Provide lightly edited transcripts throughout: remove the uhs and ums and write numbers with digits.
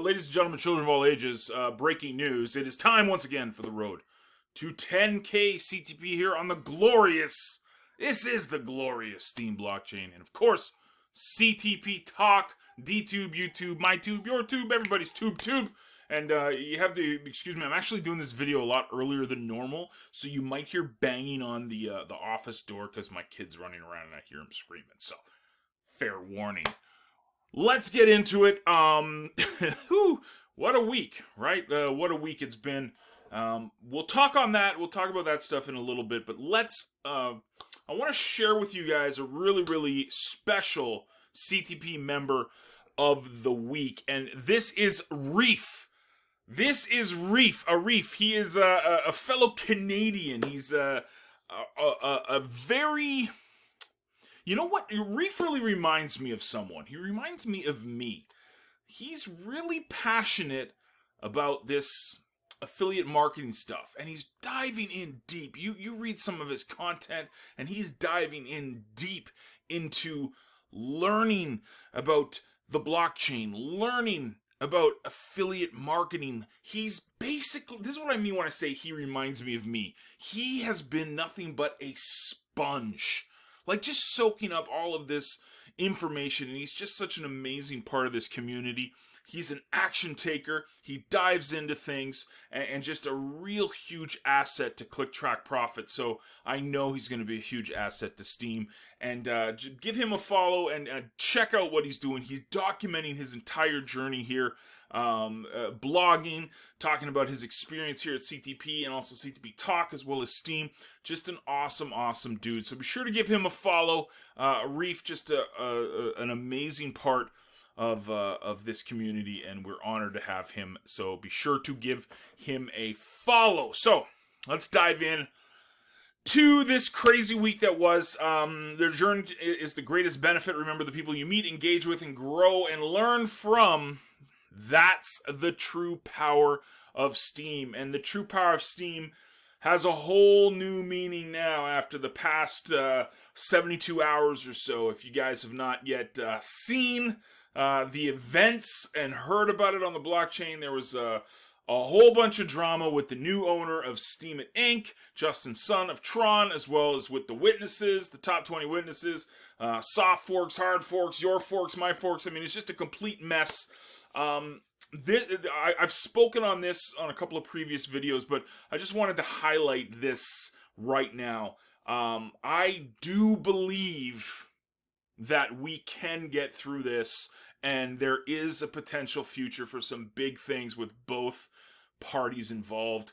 ladies and gentlemen, children of all ages, breaking news. It is time once again for the road to 10K CTP here on the glorious, this is the glorious Steem blockchain. And of course, CTP Talk, DTube, YouTube, my tube, your tube, everybody's tube. And you have to, excuse me, I'm actually doing this video a lot earlier than normal, so you might hear banging on the office door because my kid's running around and I hear him screaming. So, fair warning. Let's get into it. Whew, what a week, right? What a week it's been. We'll talk on that. We'll talk about that stuff in a little bit. But let's, I want to share with you guys a really, really special CTP member of the week. And this is Reef. This is Reef. Reef. He is a fellow Canadian. He's a very... You know what? Reef really reminds me of someone. He reminds me of me. He's really passionate about this affiliate marketing stuff, and he's diving in deep. You read some of his content, and he's diving in deep into learning about the blockchain, learning about affiliate marketing. He's basically, this is what I mean when I say he reminds me of me. He has been nothing but a sponge. Like, just soaking up all of this information, and he's just such an amazing part of this community. He's an action taker. He dives into things, and just a real huge asset to Click Track Profit. So I know he's going to be a huge asset to Steem. And give him a follow and check out what he's doing. He's documenting his entire journey here. Blogging, talking about his experience here at CTP and also CTP Talk as well as Steem. Just an awesome dude. So be sure to give him a follow. Reef, just an amazing part of this community, and we're honored to have him. So be sure to give him a follow. So let's dive in to this crazy week that was. Their journey is the greatest benefit. Remember, the people you meet, engage with, and grow and learn from. That's the true power of Steem. And the true power of Steem has a whole new meaning now after the past 72 hours or so. If you guys have not yet seen the events and heard about it on the blockchain, there was a whole bunch of drama with the new owner of Steem Inc., Justin Sun of Tron, as well as with the witnesses, the top 20 witnesses, soft forks, hard forks, your forks, my forks. I mean, it's just a complete mess. I've spoken on this on a couple of previous videos, but I just wanted to highlight this right now. I do believe that we can get through this, and there is a potential future for some big things with both parties involved.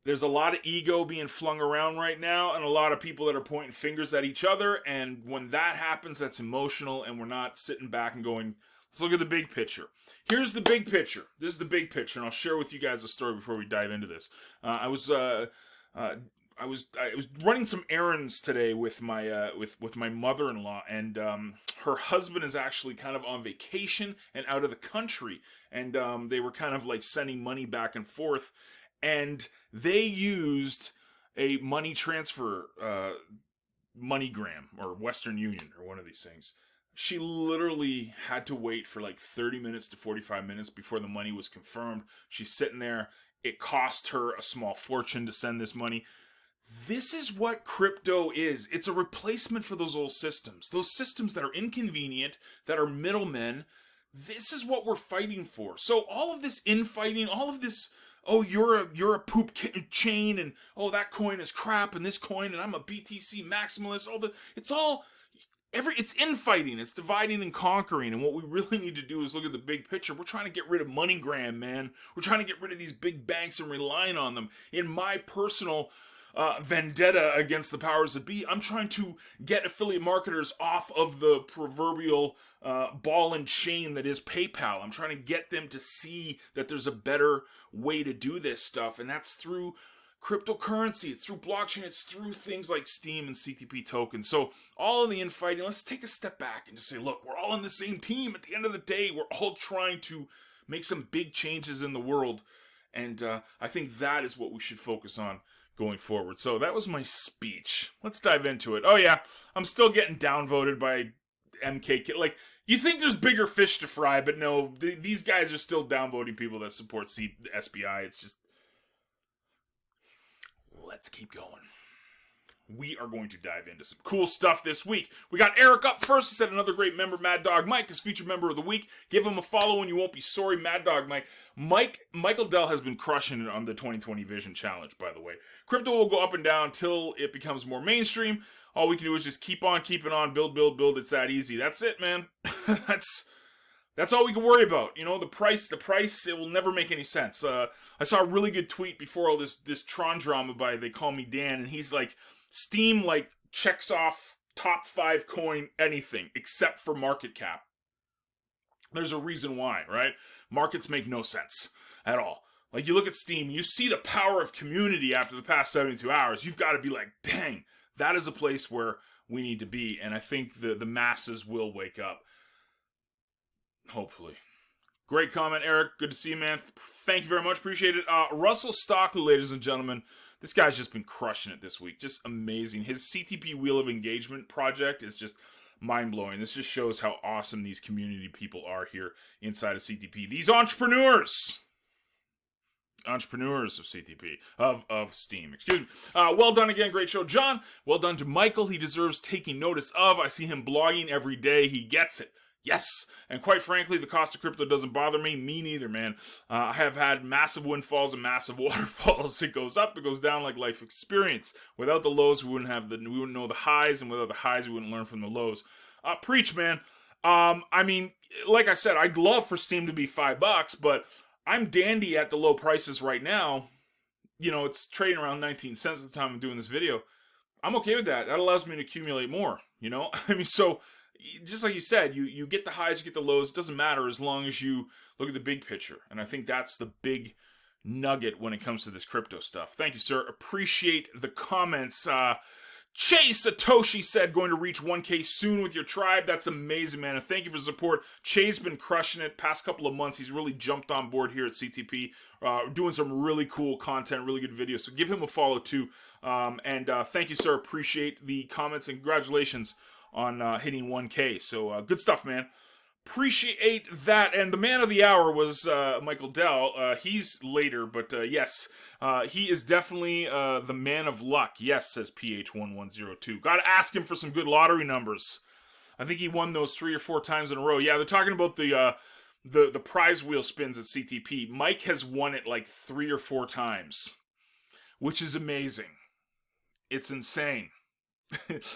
There's a lot of ego being flung around right now, and a lot of people that are pointing fingers at each other, and when that happens, that's emotional, and we're not sitting back and going, let's look at the big picture. Here's the big picture. This is the big picture, and I'll share with you guys a story before we dive into this. I was running some errands today with my with my mother-in-law, and her husband is actually kind of on vacation and out of the country, and they were kind of like sending money back and forth, and they used a money transfer MoneyGram or Western Union or one of these things. She literally had to wait for like 30 minutes to 45 minutes before the money was confirmed. She's sitting there. It cost her a small fortune to send this money. This is what crypto is. It's a replacement for those old systems. Those systems that are inconvenient, that are middlemen. This is what we're fighting for. So all of this infighting, all of this, oh, you're a poop chain, and oh, that coin is crap, and this coin, and I'm a BTC maximalist. It's infighting, it's dividing and conquering, and what we really need to do is look at the big picture. We're trying to get rid of MoneyGram, man. We're trying to get rid of these big banks and relying on them. In my personal vendetta against the powers that be, I'm trying to get affiliate marketers off of the proverbial ball and chain that is PayPal. I'm trying to get them to see that there's a better way to do this stuff, and that's through cryptocurrency, it's through blockchain, it's through things like Steem and CTP Token. So all of the infighting, let's take a step back and just say, look, we're all on the same team. At the end of the day, we're all trying to make some big changes in the world. And I think that is what we should focus on going forward. So that was my speech. Let's dive into it. Oh yeah, I'm still getting downvoted by MK. Like, You think there's bigger fish to fry, but no, these guys are still downvoting people that support SBI. It's just, let's keep going. We are going to dive into some cool stuff this week. We got Eric up first. He said another great member, Mad Dog Mike, is featured member of the week. Give him a follow and you won't be sorry, Mad Dog Mike. Michael Dell has been crushing it on the 2020 Vision Challenge, by the way. Crypto will go up and down till it becomes more mainstream. All we can do is just keep on keeping on, build. It's that easy. That's it, man. That's all we can worry about. You know, the price, it will never make any sense. I saw a really good tweet before all this Tron drama by They Call Me Dan, and he's like, Steem checks off top 5 coin anything except for market cap. There's a reason why, right? Markets make no sense at all. Like, you look at Steem, you see the power of community after the past 72 hours. You've got to be like, dang, that is a place where we need to be. And I think the masses will wake up. Hopefully. Great comment, Eric. Good to see you, man. Thank you very much. Appreciate it. Russell Stockley, ladies and gentlemen. This guy's just been crushing it this week. Just amazing. His CTP Wheel of Engagement project is just mind-blowing. This just shows how awesome these community people are here inside of CTP. These entrepreneurs of CTP, of Steem, excuse me. Well done again, great show. John, well done to Michael. He deserves taking notice of. I see him blogging every day. He gets it. Yes, and quite frankly, the cost of crypto doesn't bother me. Me neither, man. I have had massive windfalls and massive waterfalls. It goes up, it goes down like life experience. Without the lows, we wouldn't know the highs, and without the highs, we wouldn't learn from the lows. Preach, man. I mean, like I said, I'd love for Steem to be $5, but I'm dandy at the low prices right now. You know, it's trading around 19 cents at the time I'm doing this video. I'm okay with that. That allows me to accumulate more, you know? I mean, so just like you said, you get the highs, you get the lows. It doesn't matter as long as you look at the big picture. And I think that's the big nugget when it comes to this crypto stuff. Thank you, sir. Appreciate the comments. Chase Satoshi said, going to reach 1K soon with your tribe. That's amazing, man. And thank you for the support. Chase been crushing it past couple of months. He's really jumped on board here at CTP, doing some really cool content, really good videos. So give him a follow too. Thank you, sir. Appreciate the comments and congratulations on hitting 1K. So good stuff, man. Appreciate that. And the man of the hour was Michael Dell. He's later, but yes, he is definitely the man of luck. Yes, says PH1102. Gotta ask him for some good lottery numbers. I think he won those 3 or 4 times in a row. Yeah, they're talking about the prize wheel spins at CTP. Mike has won it like 3 or 4 times, which is amazing. It's insane.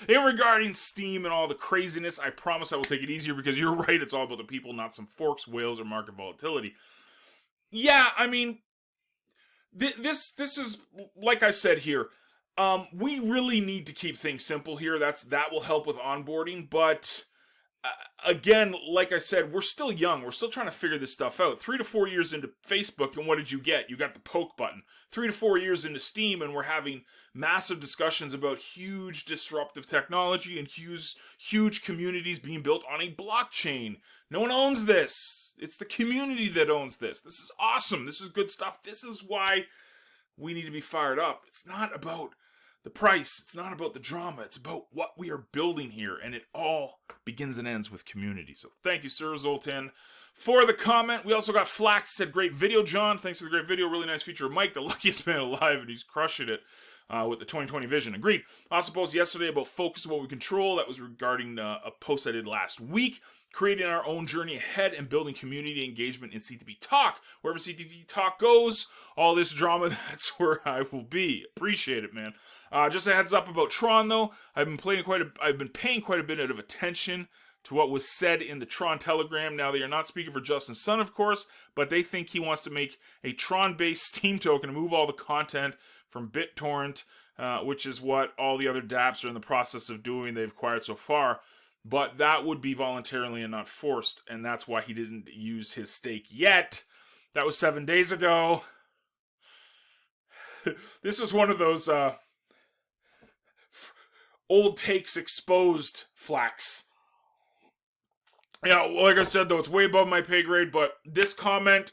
In regarding Steem and all the craziness, I promise I will take it easier because you're right, it's all about the people, not some forks, whales, or market volatility. Yeah, I mean, this is, like I said here, we really need to keep things simple here. That will help with onboarding, but again, like I said, we're still young. We're still trying to figure this stuff out. 3 to 4 years into Facebook, and what did you get? You got the poke button. 3 to 4 years into Steem, and we're having massive discussions about huge disruptive technology and huge communities being built on a blockchain. No one owns this. It's the community that owns this. This is awesome. This is good stuff. This is why we need to be fired up. It's not about the price. It's not about the drama. It's about what we are building here, and it all begins and ends with community. So thank you, Sir Zoltan, for the comment. We also got Flax, said, great video, John. Thanks for the great video. Really nice feature of Mike, the luckiest man alive, and he's crushing it with the 2020 vision. Agreed. I also posted yesterday about focus on what we control. That was regarding a post I did last week. Creating our own journey ahead and building community engagement in CTP Talk. Wherever CTP Talk goes, all this drama, that's where I will be. Appreciate it, man. Just a heads up about Tron, though. I've been paying quite a bit of attention to what was said in the Tron Telegram. Now, they are not speaking for Justin Sun, of course, but they think he wants to make a Tron-based Steem token to move all the content from BitTorrent, which is what all the other dApps are in the process of doing they've acquired so far. But that would be voluntarily and not forced, and that's why he didn't use his stake yet. That was 7 days ago. This is one of those old takes exposed, Flax. Yeah, like I said, though, it's way above my pay grade, but this comment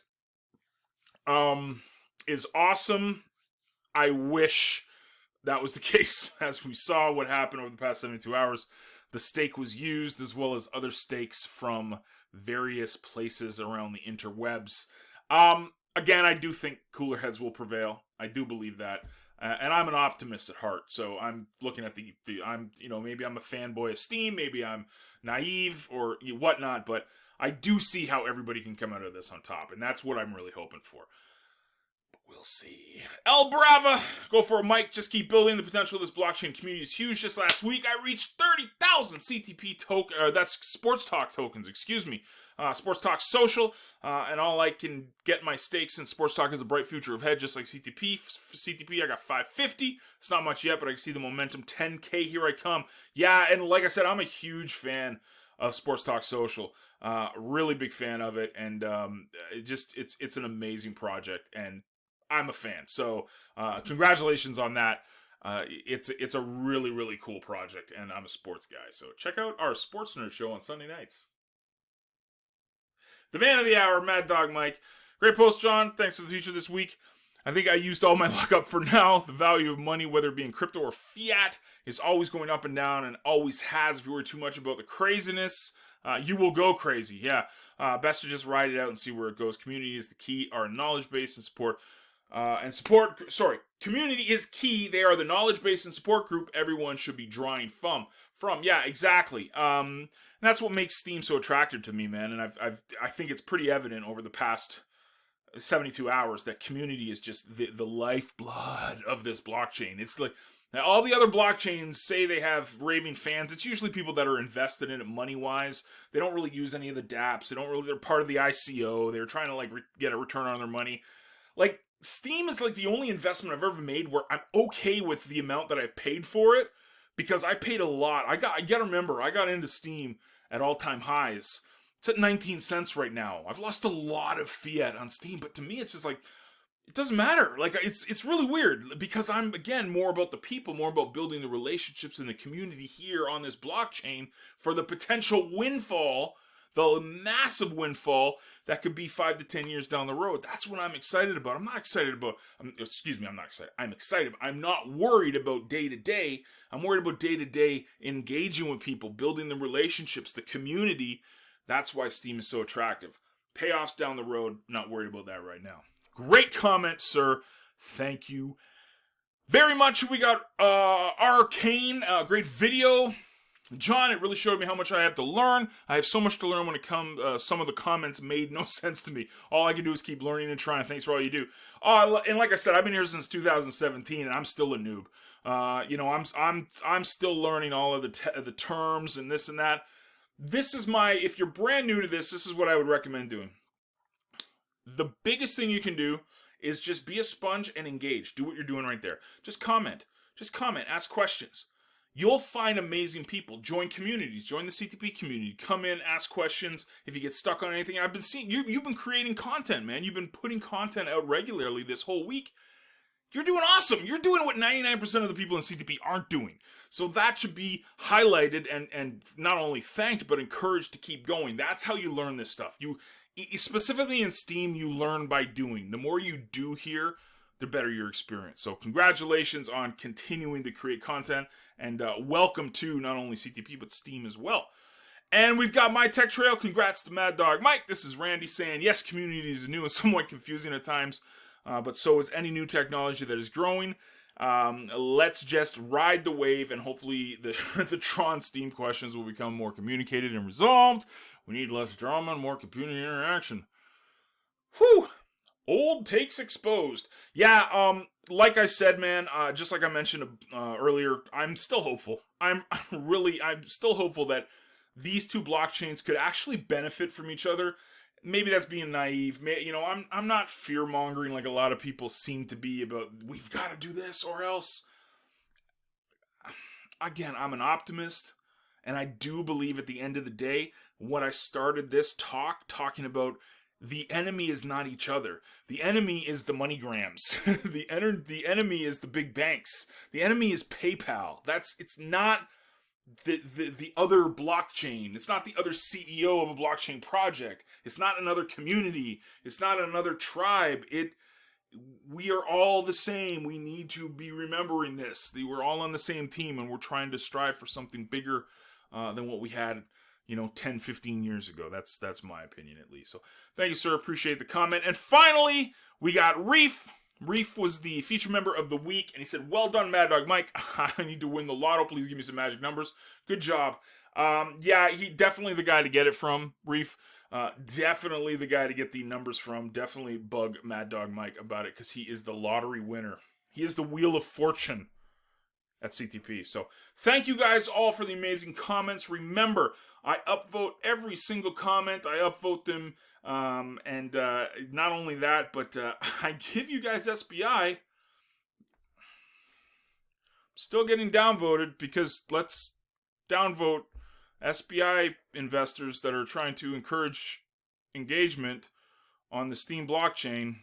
is awesome. I wish that was the case, as we saw what happened over the past 72 hours. the stake was used, as well as other stakes from various places around the interwebs. Again, I do think cooler heads will prevail. I do believe that. And I'm an optimist at heart, so I'm looking at maybe I'm a fanboy of Steem, maybe I'm naive or whatnot, but I do see how everybody can come out of this on top, and that's what I'm really hoping for. We'll see. El Brava, go for a mic. Just keep building. The potential of this blockchain community is huge. Just last week, I reached 30,000 CTP token. That's Sports Talk tokens. Excuse me. Sports Talk Social, and all I can get my stakes in Sports Talk is a bright future ahead, just like CTP. For CTP, I got 550. It's not much yet, but I can see the momentum. 10K, here I come. Yeah, and like I said, I'm a huge fan of Sports Talk Social. Really big fan of it, and it's an amazing project, and I'm a fan. So congratulations on that. It's a really, really cool project, and I'm a sports guy. So check out our Sports Nerd show on Sunday nights. The man of the hour, Mad Dog Mike. Great post, John. Thanks for the feature this week. I think I used all my luck up for now. The value of money, whether it be in crypto or fiat, is always going up and down and always has. If you worry too much about the craziness, you will go crazy. Yeah. Best to just ride it out and see where it goes. Community is the key. Our knowledge base and support. Community is key. They are the knowledge base and support group everyone should be drawing from. Yeah, exactly. And that's what makes Steem so attractive to me, man. And I think it's pretty evident over the past 72 hours that community is just the lifeblood of this blockchain. It's like all the other blockchains say they have raving fans. It's usually people that are invested in it money-wise. They don't really use any of the dApps. They're part of the ICO. They're trying to get a return on their money. Like, Steem is like the only investment I've ever made where I'm okay with the amount that I've paid for it, because I paid a lot. I gotta remember, I got into Steem at all-time highs. It's at 19 cents right now. I've lost a lot of fiat on Steem, but to me, it's just like, it doesn't matter. Like, it's really weird, because I'm, again, more about the people, more about building the relationships in the community here on this blockchain for the potential windfall, the massive windfall that could be 5 to 10 years down the road. That's what I'm excited about. I'm not excited. I'm excited. I'm not worried about day to day. I'm worried about day to day engaging with people, building the relationships, the community. That's why Steem is so attractive. Payoffs down the road, not worried about that right now. Great comment, sir. Thank you very much. We got Arcane, great video. John, it really showed me how much I have to learn. I have so much to learn when it comes. Some of the comments made no sense to me. All I can do is keep learning and trying. Thanks for all you do. And like I said, I've been here since 2017, and I'm still a noob. I'm still learning all of the terms and this and that. This is if you're brand new to this is what I would recommend doing. The biggest thing you can do is just be a sponge and engage. Do what you're doing right there. Just comment. Ask questions. You'll find amazing people. Join communities. Join the CTP community. Come in, ask questions. If you get stuck on anything, I've been seeing you've been creating content, man. You've been putting content out regularly this whole week. You're doing awesome. You're doing what 99% of the people in CTP aren't doing. So that should be highlighted and not only thanked, but encouraged to keep going. That's how you learn this stuff. You specifically in Steem, you learn by doing. The more you do here, the better your experience. So congratulations on continuing to create content, and welcome to not only CTP, but Steem as well. And we've got My Tech Trail. Congrats to Mad Dog Mike. This is Randy saying, yes, community is new and somewhat confusing at times, but so is any new technology that is growing. Let's just ride the wave, and hopefully the Tron Steem questions will become more communicated and resolved. We need less drama and more community interaction. Whew! Old takes exposed. Yeah, like I said, man, just like I mentioned earlier, I'm still hopeful. I'm still hopeful that these two blockchains could actually benefit from each other. Maybe that's being naive. I'm not fear-mongering like a lot of people seem to be about, we've got to do this or else. Again, I'm an optimist, and I do believe at the end of the day, when I started this talking about the enemy is not each other. The enemy is the MoneyGrams. the enemy is the big banks. The enemy is PayPal. It's not the other blockchain. It's not the other CEO of a blockchain project. It's not another community. It's not another tribe. We are all the same. We need to be remembering this. We're all on the same team, and we're trying to strive for something bigger than what we had, 10, 15 years ago. That's my opinion, at least. So thank you, sir. Appreciate the comment. And finally, we got Reef. Reef was the feature member of the week, and he said, "Well done, Mad Dog Mike. I need to win the lotto. Please give me some magic numbers." Good job. Yeah, he definitely the guy to get it from, Reef. Definitely the guy to get the numbers from. Definitely bug Mad Dog Mike about it, because he is the lottery winner. He is the Wheel of Fortune at CTP. So thank you guys all for the amazing comments. Remember, I upvote every single comment. I upvote them. And not only that, but I give you guys SBI. Still getting downvoted, because let's downvote SBI investors that are trying to encourage engagement on the Steem blockchain,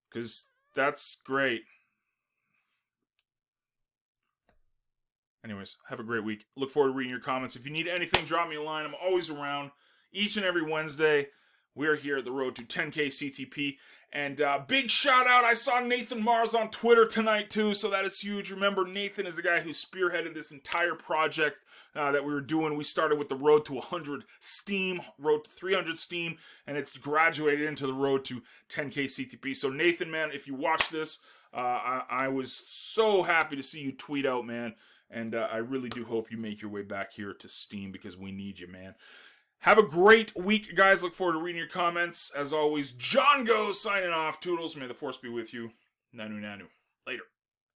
because that's great. Anyways, have a great week. Look forward to reading your comments. If you need anything, drop me a line. I'm always around each and every Wednesday. We are here at the road to 10K CTP. And big shout out, I saw Nathan Mars on Twitter tonight too, so that is huge. Remember, Nathan is the guy who spearheaded this entire project that we were doing. We started with the road to 100 Steem, road to 300 Steem, and it's graduated into the road to 10K CTP. So Nathan, man, if you watch this, I was so happy to see you tweet out, man. And I really do hope you make your way back here to Steem, because we need you, man. Have a great week, guys. Look forward to reading your comments. As always, John Goes signing off. Toodles. May the force be with you. Nanu nanu. Later.